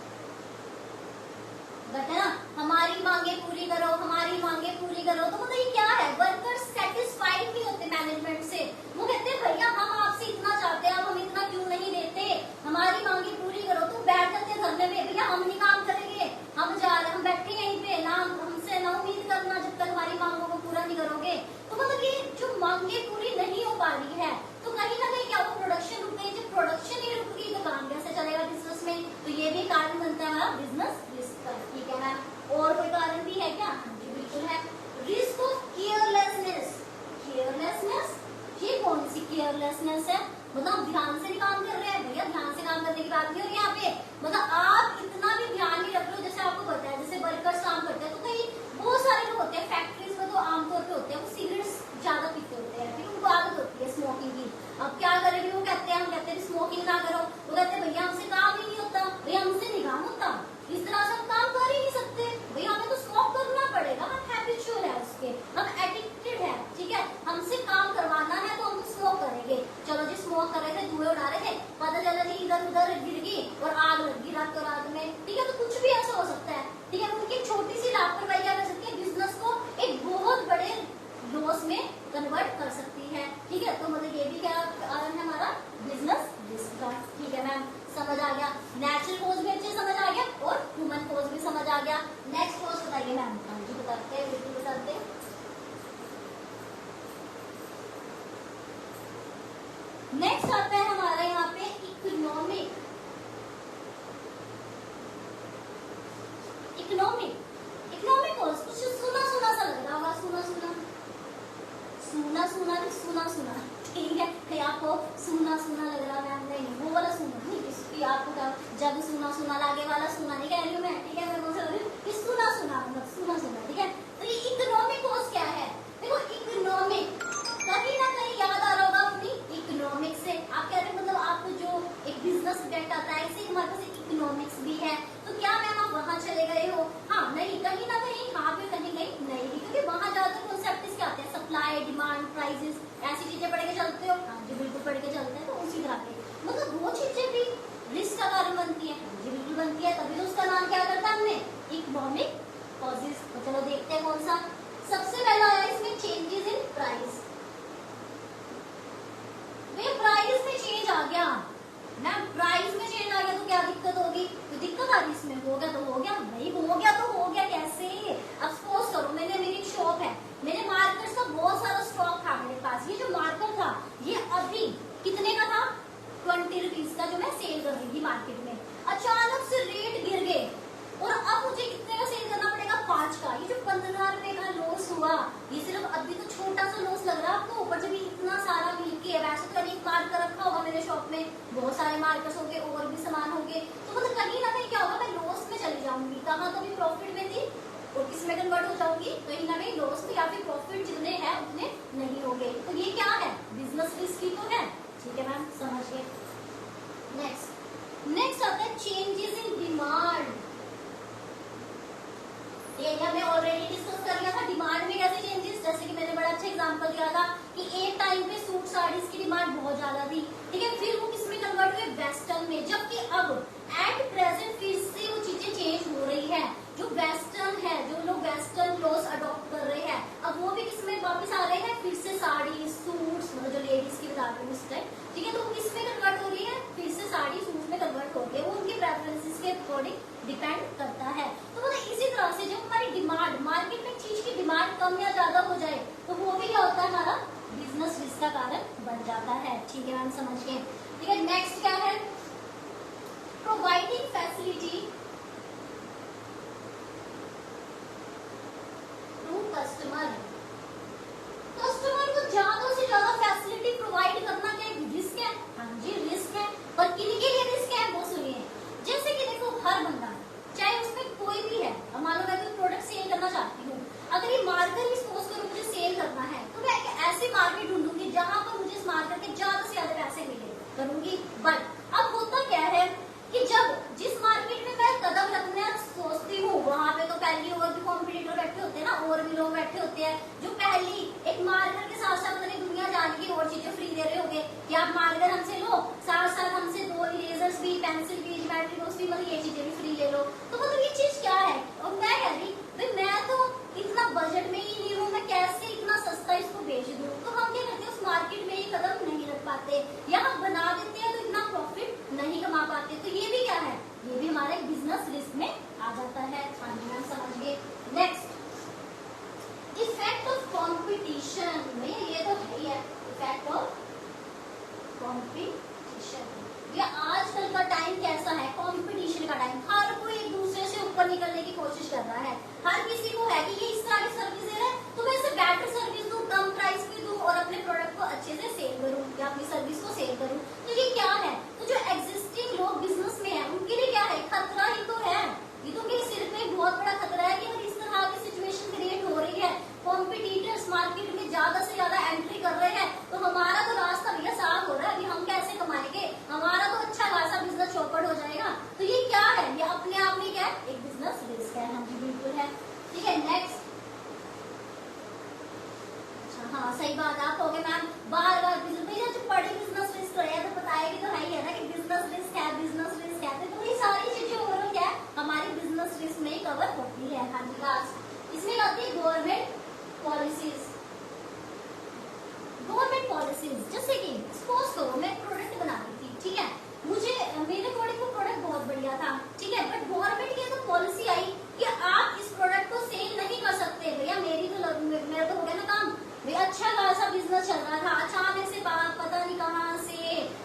[SPEAKER 1] कहते हैं ना, हमारी मांगे पूरी करो, हमारी मांगे पूरी करो, तो मतलब ये क्या है, वर्कर्स सेटिस्फाइड नहीं होते मैनेजमेंट से। वो कहते हैं भैया हम आपसे इतना चाहते हैं, आप हम इतना क्यों नहीं देते, हमारी मांगे पूरी करो। तो बैठ जाते हैं धरने में, भैया हम नहीं काम करेंगे, हम बैठे यहीं पे, ना हमसे ना उम्मीद करना जब तक हमारी मांगों को पूरा नहीं करोगे। तो मतलब ये जो मांगे पूरी नहीं हो पा रही है, तो कहीं ना कहीं क्या वो प्रोडक्शन रुक गई, जब प्रोडक्शन ही रुक गई तो काम कैसे चलेगा बिजनेस में, तो ये भी कारण बनता है हमारा बिजनेस रिस्क का। ठीक है मैम, और कोई कारण भी है क्या, जी बिल्कुल है, रिस्क ऑफ केयरलेसनेस। केयरलेसनेस, ये कौन सी केयरलेसनेस है, मतलब ध्यान से नहीं काम कर रहे हैं, भैया ध्यान से काम करने की बात नहीं हो रही यहाँ पे, मतलब आप इतना भी ध्यान नहीं रख रहे हो। जैसे आपको पता है, जैसे वर्कर्स काम करते हैं तो कई बहुत सारे लोग होते हैं फैक्ट्रीज में, तो आमतौर पे होते हैं वो सिगरेट्स ज्यादा पीते होते हैं, फिर उनको आदत होती है स्मोकिंग की। अब क्या करेंगे, वो कहते हैं, हम कहते हैं स्मोकिंग ना करो, वो कहते हैं भैया हमसे काम ही नहीं होता, भैया हमसे नहीं काम होता, इस तरह से हम काम कर ही नहीं सकते, भैया हमें तो स्मोक करना पड़ेगा, हम हैबिचुअल है उसके, हम एडिक्टेड है। ठीक है, हमसे काम करवाना है तो हम तो स्मोक करेंगे। चलो जी स्मोक कर रहे थे, धुएं उड़ा रहे थे, पता चला जी इधर उधर गिर गई और आग लग गई रातों रात में। ठीक है, तो कुछ भी ऐसा हो सकता है। ठीक है, उनकी छोटी सी लापरवाही क्या कर सकती है, बिजनेस को एक बहुत बड़े लॉस में कन्वर्ट कर सकती है। ठीक है, तो मतलब ये भी क्या कारण है हमारा बिजनेस रिस्क का। ठीक है मैम, समझ आ गया, नेचुरल कॉज भी अच्छे समझ आ गया और ह्यूमन कॉज भी समझ आ गया। नेक्स्ट कॉज बताइए मैम। जी बताते हैं, बिल्कुल बताते हैं। नेक्स्ट आता है हमारा यहाँ पे इकोनॉमिक। इकोनॉमिक इकोनॉमिक कॉज, कुछ सुना सुना सा लग रहा होगा, सुना सुना सुना सुना सुना सुना। ठीक है, कहीं आपको सुना सुना लग रहा मैम, नहीं वो वाला सुना नहीं, इसकी आपको क्या जब सुना सुना लागे वाला सुना नहीं कह रही हूँ मैं। ठीक है, मैं कौन सा सुना सुना मतलब सुना सुना। ठीक है, तो ये इकोनॉमिक कॉज क्या है, देखो इकोनॉमिक कहीं ना कहीं याद आ रहा होगा अपनी इकोनॉमिक से। आप कह रहे हैं मतलब आपको जो एक बिजनेस सब्जेक्ट आता है, इसे हमारे पास इकोनॉमिक्स भी है, तो क्या मैम आप वहां चले गए हो, हाँ नहीं, कहीं ना कहीं हाँ भी कहीं नहीं, क्योंकि वहां ज्यादातर कॉन्सेप्ट क्या आते हैं, सप्लाई डिमांड प्राइसेस, ऐसी चीजें पढ़ के चलते हो। हाँ जी बिल्कुल पढ़ के चलते हैं, तो उसी तरह के मतलब वो चीजें भी रिस्क का कारण बनती है। जी बिल्कुल बनती है, तभी तो उसका नाम क्या करता है हमने, इकोनॉमिक कॉजेस। तो चलो देखते हैं कौन सा। सबसे पहला आया इसमें चेंजेस इन प्राइस। प्राइस में चेंज आ गया ना, प्राइस में चेंज आ गया तो क्या दिक्कत होगी, तो दिक्कत आ रही इसमें, हो गया तो हो गया भाई, हो गया तो हो गया कैसे। अब सपोज करो मेरी एक शॉप है, मेरे मार्कर्स का बहुत सारा स्टॉक था मेरे पास, ये जो मार्कर था ये अभी कितने का था, 20 रुपीज का, जो मैं सेल कर रही थी मार्केट में। अचानक से रेट गिर गए और अब मुझे कितने का सेल करना पड़ेगा, 5 का। ये जो 15 रुपए का लॉस हुआ, ये सिर्फ अभी तो छोटा सा लॉस लग रहा है आपको, ऊपर जब इतना सारा मिलके, वैसे तो एक मार्कर रखा होगा मेरे शॉप में, बहुत सारे मार्कर्स होंगे और भी सामान होंगे, तो मतलब कहीं ना कहीं क्या होगा, मैं लॉस में चली जाऊंगी। कहाँ, कभी प्रॉफिट में थी और किस में कन्वर्ट हो जाऊंगी, कहीं ना कहीं लॉस में, या फिर प्रॉफिट जितने हैं उतने नहीं होंगे। तो ये क्या है, बिजनेस रिस्क ही तो है। ठीक है मैम, समझ गए। नेक्स्ट आता है चेंजेस इन डिमांड। ये हमने ऑलरेडी डिस्कस कर लिया था, डिमांड में कैसे चेंजेस, जैसे कि मैंने बड़ा अच्छा एग्जांपल दिया था कि एक टाइम पे सूट साड़ीज की डिमांड बहुत ज्यादा थी। ठीक है, फिर वो किसमें कन्वर्ट हुए, वेस्टर्न में, जबकि अब एट प्रेजेंट फिर से वो चीजें चेंज हो रही है। जो वेस्टर्न है, जो लोग वेस्टर्न क्लोथ अडॉप्ट कर रहे हैं, अब वो भी किसमें वापस आ रहे हैं, फिर से साड़ी सूट्स, मतलब जो लेडीज की बता रही हूँ इस टाइम। ठीक है, तो वो किसमें कन्वर्ट हो रही है, फिर से साड़ी सूट में कन्वर्ट हो रही है, वो उनकी प्रेफरेंसेस के अकॉर्डिंग डिपेंड करता है। तो मतलब इसी तरह से जब हमारी डिमांड, मार्केट में चीज की डिमांड कम या ज्यादा हो जाए, तो वो भी क्या होता है, हमारा बिजनेस रिस्क का कारण बन जाता है। ठीक है मैम, समझ गए। ठीक है, नेक्स्ट क्या है, providing facility to customer. Customer को ज्यादा से ज्यादा फैसिलिटी प्रोवाइड करना क्या एक रिस्क है? हाँ जी रिस्क है। पर किन के लिए रिस्क है वो सुनिए। जैसे कि देखो हर बंदा, चाहे उसमें कोई भी है, अब मान लो मैं कोई प्रोडक्ट सेल करना चाहती हूँ, अगर ये मार्केट ही सपोज करो मुझे सेल करना है, तो मैं एक ऐसी मार्केट ढूंढूंगी जहां पर मुझे इस मार्केट के ज्यादा से ज्यादा पैसे मिले करूंगी। बट अब होता क्या है कि जब जिस मार्केट में मैं कदम रखना सोचती हूँ, वहां पे तो पहली और भी कॉम्पिटिटर बैठे होते हैं ना, और भी लोग बैठे होते हैं जो पहली एक मार्केट के साथ साथ अपनी दुनिया जान की और चीजें फ्री दे रहे होंगे कि आप मार्केट हमसे लो, साथ साथ हमसे 2 इरेजर्स भी, पेंसिल भी, ज्योमेट्री बॉक्स भी, मतलब ये चीजें भी फ्री ले लो। तो मतलब ये चीज क्या है? और मैं कह रही भाई मैं तो इतना बजट में ही नहीं हूँ, मैं कैसे इतना सस्ता इसको बेच दूँ? तो हम क्या करते हैं, उस मार्केट में ये कदम नहीं रख पाते, या हम बना देते हैं तो इतना प्रॉफिट नहीं कमा पाते। तो ये भी क्या है, ये भी हमारे बिजनेस रिस्क में आ जाता है। हाँ जी मैम, समझिए। नेक्स्ट, इफेक्ट ऑफ कॉम्पिटिशन में, ये तो है ही है, इफेक्ट ऑफ कॉम्पिटिशन। ये आजकल का टाइम कैसा है, कंपटीशन का टाइम, हर कोई एक दूसरे से ऊपर निकलने की कोशिश कर रहा है। हर किसी को है कि ये इस तरह की सर्विस दे रहा है तो मैं इसे बेटर सर्विस दूं, कम प्राइस पे दूं और अपने प्रोडक्ट को अच्छे से सेल करूं या अपनी सर्विस को सेल करूं। तो ये क्या है, तो जो एग्जिस्टिंग लोग बिजनेस में है उनके लिए क्या है, खतरा ही तो है। ये तो उनके सिर पे एक बहुत बड़ा खतरा है कि अगर इस तरह की सिचुएशन क्रिएट हो रही है, कॉम्पिटिटर्स मार्केट में ज्यादा से ज्यादा एंट्री कर रहे हैं, तो हमारा तो रास्ता भैया साफ हो रहा है, अभी हम कैसे कमाएंगे, हमारा तो अच्छा खासा बिजनेस चौपट हो जाएगा। तो ये क्या है, ये अपने आप में क्या है, एक बिजनेस रिस्क है। हाँ जी बिल्कुल है। ठीक है, नेक्स्ट। अच्छा हाँ सही बात, आप कहोगे मैम बार बार बिजनेस, भैया जो बड़ी बिजनेस रिस्क है तो बताएगी तो है ही है ना कि बिजनेस रिस्क है, बिजनेस रिस्क है। तो ये सारी चीजें ओवरऑल क्या है, हमारी बिजनेस रिस्क में कवर होती है। हाँ जी, लास्ट इसमें आती है गवर्नमेंट पॉलिसीज। गवर्नमेंट पॉलिसीज जैसे कि सपोज करो मैं प्रोडक्ट बना रही थी, ठीक है, मुझे मेरे अकॉर्डिंग वो प्रोडक्ट बहुत बढ़िया था, ठीक है, बट गवर्नमेंट की तो पॉलिसी आई कि आप इस प्रोडक्ट को सेल नहीं कर सकते। भैया मेरा तो हो गया ना काम, भैया अच्छा खासा बिजनेस चल रहा था, अचानक से पता नहीं कहाँ से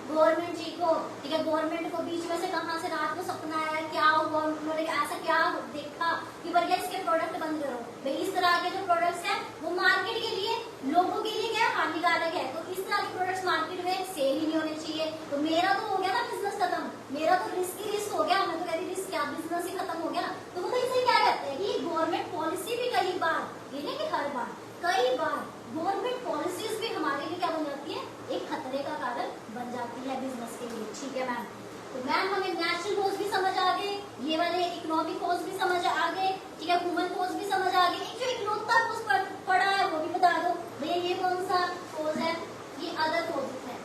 [SPEAKER 1] गवर्नमेंट जी को, ठीक है, गवर्नमेंट को बीच में से कहाँ से रात को सपना आया, क्या हुआ, उन्होंने ऐसा क्या देखा कि भैया इसके प्रोडक्ट बंद करो। भाई इस तरह के जो प्रोडक्ट्स हैं वो मार्केट के लिए, लोगों के लिए क्या हानिकारक है, तो इस तरह के प्रोडक्ट्स मार्केट में सेल ही नहीं होने चाहिए। तो मेरा तो हो गया ना बिजनेस खत्म, मेरा तो रिस्क ही रिस्क हो गया, मैं तो कह रही रिस्क क्या, बिजनेस ही खत्म हो गया। तो मतलब इसे क्या कहते हैं कि गवर्नमेंट पॉलिसी भी कई बार, ये नहीं कि हर बार, कई बार गवर्नमेंट पॉलिसीज भी हमारे लिए क्या बन जाती है, एक खतरे का कारण बन जाती है बिजनेस के लिए। ठीक है मैम, तो मैम हमें नेचुरल कॉज भी समझ आ गए, ये वाले इकोनॉमिक कॉज भी समझ आ गए, ठीक है, ह्यूमन कॉज भी समझ आ गए। एक जो इकलौता कॉज पड़ा है वो भी बता दो भैया, ये कौन सा कॉज है, ये अदर कॉजेज है।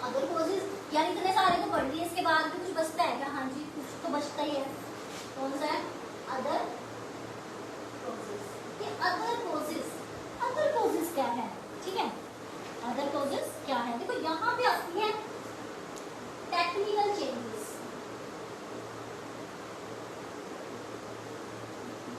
[SPEAKER 1] अदर कॉजेज यानी इतने सारे तो पढ़ लिए, इसके बाद भी कुछ बचता है क्या? हाँ जी कुछ तो बचता ही है। कौन सा है? Other causes. ये अदर कॉजेज, अदर कॉजेज क्या है, ठीक है, अदर कॉजेज क्या है, देखो यहाँ पे आती है टेक्निकल चेंजेस।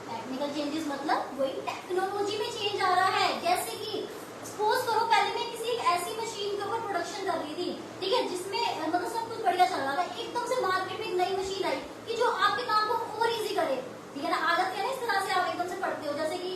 [SPEAKER 1] टेक्निकल चेंजेस मतलब वही टेक्नोलॉजी में चेंज आ रहा है। जैसे कि सपोज करो पहले मैं किसी एक ऐसी मशीन के ऊपर प्रोडक्शन कर रही थी, ठीक है, जिसमें मतलब सब कुछ बढ़िया चल रहा था, एकदम से मार्केट में एक नई मशीन आई कि जो आपके काम को और इजी करे, ठीक है ना, आदत है ना इस तरह से आप एकदम से पढ़ते हो। जैसे कि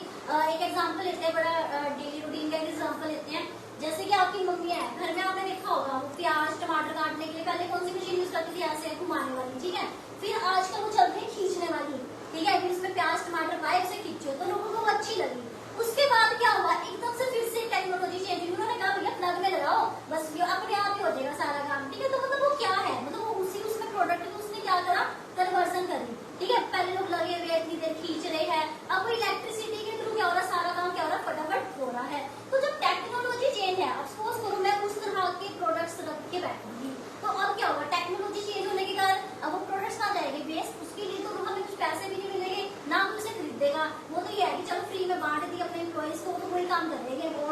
[SPEAKER 1] एक एग्जांपल लेते हैं, बड़ा डेली रूटीन का एग्जांपल लेते हैं, जैसे कि आपकी मम्मी है, घर में आपने देखा होगा वो प्याज टमाटर काटने के लिए पहले कौन सी मशीन यूज करती थी, ऐसे घुमाने वाली, ठीक है, फिर आजकल वो चलती है खींचने वाली, ठीक है, फिर इसमें प्याज टमाटर पाए उसे खींचो तो लोगों को वो अच्छी लगी। उसके बाद क्या हुआ, एकदम से फिर से टेक्नोलॉजी चेंज हुई, उन्होंने कहा भैया प्लग में लगाओ बस ये अपने आप ही हो जाएगा सारा काम, ठीक है। तो मतलब वो क्या है, मतलब वो उसी उसमें प्रोडक्ट को उसने क्या करा, कन्वर्जन करी, ठीक है, पहले लोग लगे हुए इतनी देर खींच रहे हैं, अब वो इलेक्ट्रिसिटी के थ्रू क्या हो रहा है, सारा काम क्या हो रहा है, फटाफट हो रहा है। तो जब टेक्नोलॉजी चेंज है, अब सपोज करो मैं उस तरह के प्रोडक्ट्स रख के बैठूंगी, तो अब क्या होगा, टेक्नोलॉजी चेंज होने के कारण अब वो प्रोडक्ट्स कहाँ जाएंगे, वेस्ट, उसके लिए तो हमें कुछ पैसे भी नहीं मिलेंगे, ना हम उसे खरीदेगा, वो तो ये है कि चलो फ्री में बांट दी अपने एम्प्लॉइज को, तो वही काम करेंगे, वो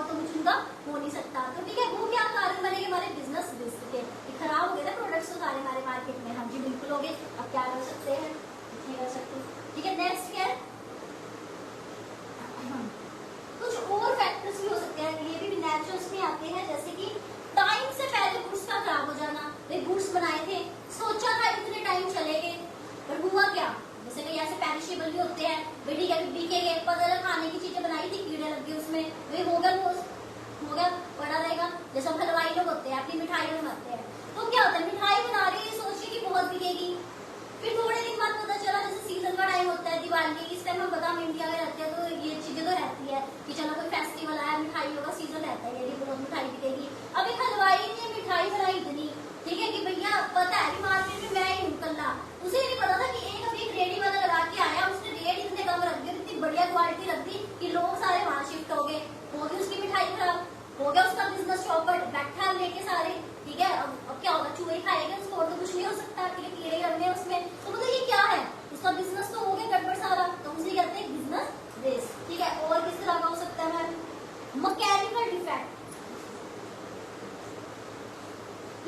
[SPEAKER 1] डिफेक्ट,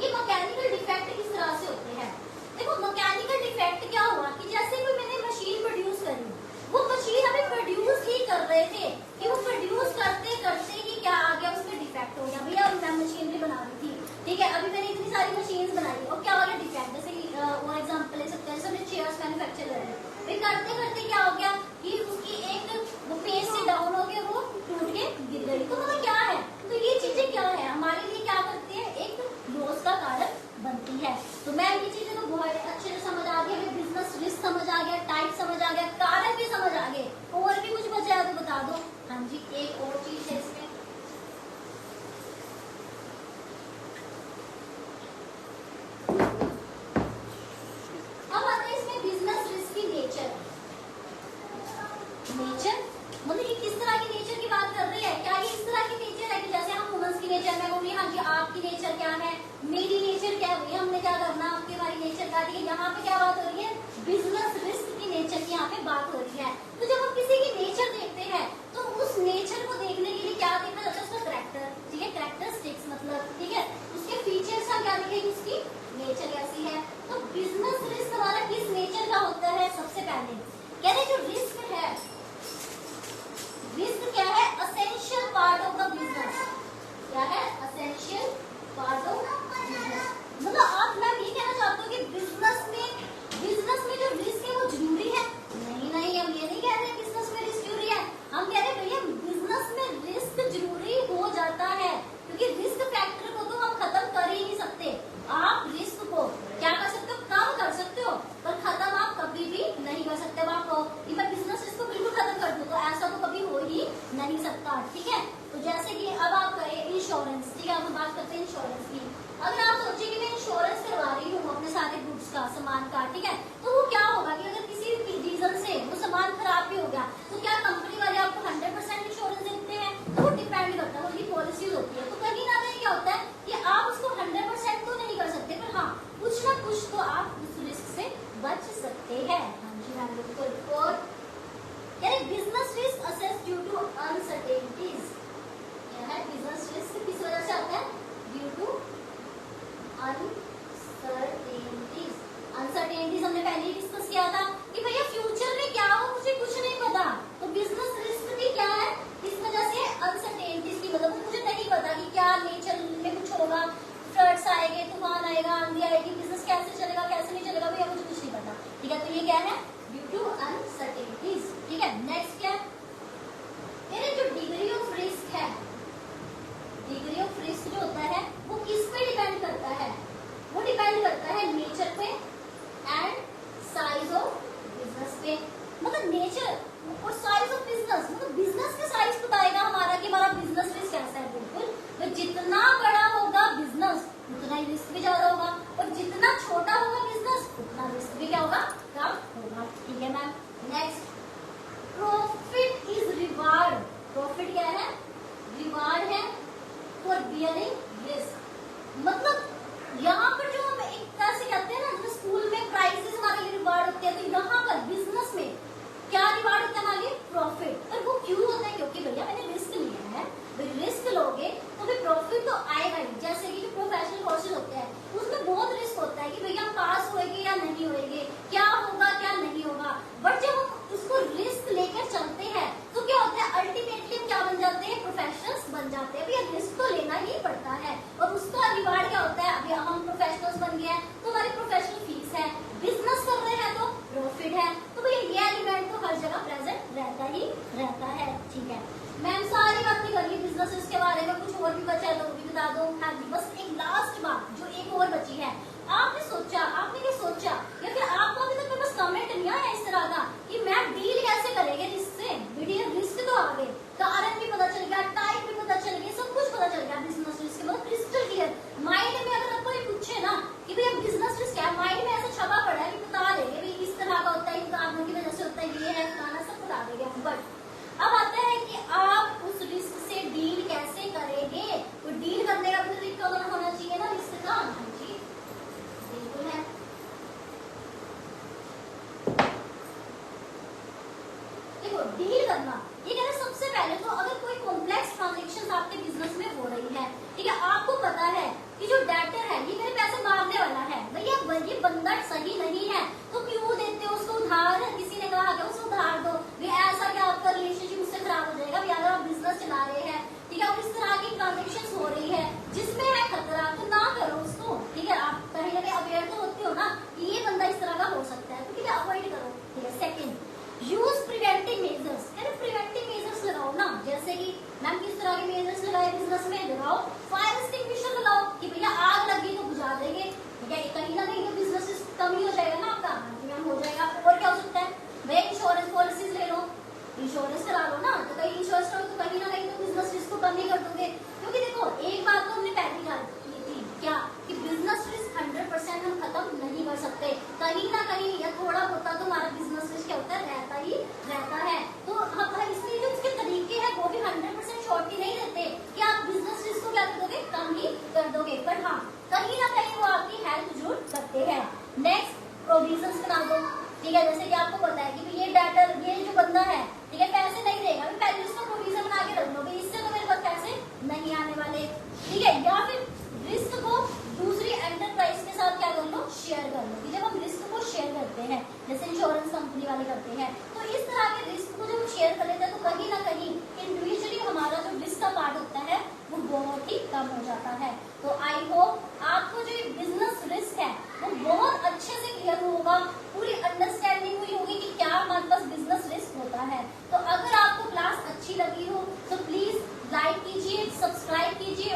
[SPEAKER 1] ये मैकेनिकल डिफेक्ट किस तरह से होते हैं? देखो मैकेनिकल डिफेक्ट क्या हुआ कि जैसे कोई मैंने मशीन प्रोड्यूस करी, वो मशीन अभी प्रोड्यूस ही कर रहे थे कि वो प्रोड्यूस करते करते ही क्या आ गया, उसमें डिफेक्ट हो गया। भैया मैं मशीनरी बना रही थी, ठीक है, अभी मैंने इतनी सारी मशीन्स बनाई और क्या हो गया डिफेक्ट। जैसे और एग्जांपल ले सकते हैं, जैसे हमने चेयर्स मैन्युफैक्चर कर रहे हैं, करते करते क्या हो गया कि उसकी एक वो पेज से डाउन हो गया, वो टूट के गिर गई। तो मतलब क्या है, तो ये चीजें क्या है हमारे लिए, क्या करती है, एक लॉस का कारण बनती है। तो मैं ये चीजें तो बहुत अच्छे से समझ आ गई, हमें बिजनेस रिस्क समझ आ गया, टाइप समझ आ गया, कारण भी समझ आ गए। और भी कुछ बचा है तो बता दो। हाँ जी, एक और चीज है इसमें, अब आता है इसमें बिजनेस रिस्क की नेचर। नेचर मतलब ये किस तरह की नेचर की बात कर रही है? क्या ये इस तरह की नेचर है कि जैसे हम वुमेन्स की नेचर में कहूँगी हाँ जी आपकी नेचर क्या है, मेरी नेचर क्या है, भैया हमने क्या करना, आपकी हमारी नेचर क्या है। यहाँ पे क्या बात हो रही है, बिजनेस रिस्क की नेचर की यहाँ पे बात हो रही है। तो जब हम किसी की नेचर देखते हैं तो उस नेचर को देखने के लिए क्या देखना जाता है, उसका करेक्टर, ठीक है, करेक्टरिस्टिक्स मतलब, ठीक है, उसके फीचर्स हम क्या देखेंगे, उसकी नेचर कैसी है। तो बिजनेस रिस्क हमारा किस नेचर का होता है? सबसे पहले कह रहे जो रिस्क है, रिस्क क्या है, essential part of the business. क्या है, असेंशियल पार्ट ऑफ बिजनेस। मतलब आप मैं ये कहना चाहता हूँ कि बिजनेस में जो रिस्क है वो जरूरी है? नहीं नहीं, हम ये नहीं कह रहे बिजनेस में रिस्क जरूरी है, हम कह रहे हैं भैया बिजनेस में रिस्क जरूरी हो जाता है, क्योंकि रिस्क फैक्टर को तो हम खत्म कर ही नहीं सकते। आप रिस्क को क्या कर सकते हो, कम कर सकते हो, पर खत्म आप कभी भी नहीं कर सकते। अब आप कहो मैं बिजनेस रिस्क को बिल्कुल खत्म कर दूं, तो ऐसा तो कभी हो ही नहीं सकता, ठीक है। तो जैसे कि अब आप करें इंश्योरेंस, ठीक है, हम बात करते हैं इंश्योरेंस की। अगर आप सोचिए कि मैं इंश्योरेंस करवा रही हूँ अपने सारे गुड्स का, सामान का, ठीक है, तो वो क्या होगा कि अगर किसी रीजन से वो सामान खराब भी हो गया तो क्या कंपनी वाले आपको 100% इंश्योरेंस देते हैं? तो वो डिपेंड करता है, उनकी पॉलिसीज होती है। तो कहीं ना कहीं क्या होता है कि आप उसको 100% तो नहीं कर सकते, पर हाँ कुछ ना कुछ तो आप उस रिस्क से बच सकते हैं। हाँ जी मैम बिल्कुल। और business risk assess due to uncertainties. क्या है बिजनेस रिस्क, किस वजह से आता है? Due to uncertainties. अनसर्टेनिटीज हमने पहले ही डिस्कस किया था कि भैया फ्यूचर में क्या हो मुझे कुछ नहीं पता। तो बिजनेस रिस्क भी क्या है, इस वजह से अनसर्टेनिटीज की, मतलब मुझे नहीं पता कि क्या नेचर में कुछ होगा, फ्लड्स आएंगे, तूफान आएगा, आंधी आएगी, बिजनेस कैसे चलेगा कैसे नहीं चलेगा, भैया मुझे कुछ नहीं पता, ठीक है। तो ये क्या है, ड्यू टू अनसर्टेनिटीज, ठीक है। नेक्स्ट क्या है, जो डिग्री ऑफ रिस्क है, डिग्री ऑफ रिस्क जो होता है वो किस पे डिपेंड करता है? वो डिपेंड करता है नेचर पे एंड साइज ऑफ बिजनेस पे। मतलब नेचर और साइज ऑफ बिजनेस, मतलब बिजनेस का साइज बताएगा हमारा कि हमारा बिजनेस रिस्क कैसा है। बिल्कुल, तो जितना बड़ा होगा बिजनेस उतना ही रिस्क भी ज्यादा होगा, और जितना छोटा होगा बिजनेस उतना रिस्क भी क्या होगा, कम होगा, ठीक है ma'am. Next, profit is reward. Profit क्या है, रिवार्ड है फॉर बियरिंग रिस्क। मतलब यहाँ पर जो हम एक तरह से कहते हैं ना, जैसे स्कूल में प्राइजेस हमारे लिए रिवार्ड होते हैं, तो यहाँ पर बिजनेस में क्या रिवार्ड होता है हमारे लिए, प्रॉफिट। और वो क्यों होता है, क्योंकि भैया मैंने रिस्क लिया है, रिस्क लोगे तो फिर प्रॉफिट तो आएगा ही। जैसे कि जो प्रोफेशनल कोर्सेज होते हैं उसमें बहुत रिस्क होता है कि भैया हम पास होएंगे या नहीं होएंगे, क्या होगा क्या नहीं होगा, बट जब हम उसको रिस्क लेकर चलते हैं तो क्या होता है, अल्टीमेटली हम क्या बन जाते हैं, प्रोफेशनल्स बन जाते हैं। भैया रिस्क तो लेना ही पड़ता है, और उसका रिवार्ड क्या होता है, अभी हम प्रोफेशनल्स बन गए हैं तो हमारी प्रोफेशनल फीस है, बिजनेस कर रहे हैं तो प्रॉफिट है। तो भैया ये एलिमेंट तो हर जगह प्रेजेंट रहता ही रहता है, ठीक है। मैम सारी बातें कर ली बिजनेस के बारे में, कुछ और भी बचा है तो भी बता दो। हाँ जी, बस एक लास्ट बात जो एक और बची है, आपने सोचा, आपने क्या सोचा, या फिर आपको अभी तक बस कमेंट नहीं आया इस तरह का कि मैम डील कैसे करेंगे रिस्क से? वीडियो रिस्क तो आ गए, कारण भी पता चल गया, टाइप भी पता चल गया, सब कुछ पता चल गया बिजनेस रिस्क के, मतलब क्रिस्टल क्लियर। माइंड में अगर आपको ये पूछे ना कि भैया बिजनेस रिस्क क्या है, माइंड में ऐसा छपा पड़ा है कि बता देंगे भाई इस तरह का होता है, इन कारणों की वजह से होता है, ये है फलाना, सब बता देंगे। बट अब आता है कि आप उस रिस्क से डील कैसे करेंगे। तो डील करने का भी तो तरीका होना चाहिए ना रिस्क का। हाँ जी, ठीक है, या फिर रिस्क को दूसरी एंटरप्राइज के साथ क्या कर लो, शेयर कर लो। कि जब हम रिस्क को शेयर करते हैं, जैसे इंश्योरेंस कंपनी वाले करते हैं, तो इस तरह के रिस्क को जब हम शेयर कर लेते हैं तो कहीं ना कहीं इंडिविजुअली हमारा जो रिस्क का पार्ट होता है वो बहुत ही कम हो जाता है। तो आई होप आपको जो बिजनेस रिस्क है वो बहुत अच्छे से क्लियर होगा, पूरी अंडरस्टैंडिंग हुई होगी कि क्या हमारे पास बिजनेस रिस्क होता है। तो अगर आपको क्लास अच्छी लगी हो तो प्लीज लाइक कीजिए, सब्सक्राइब कीजिए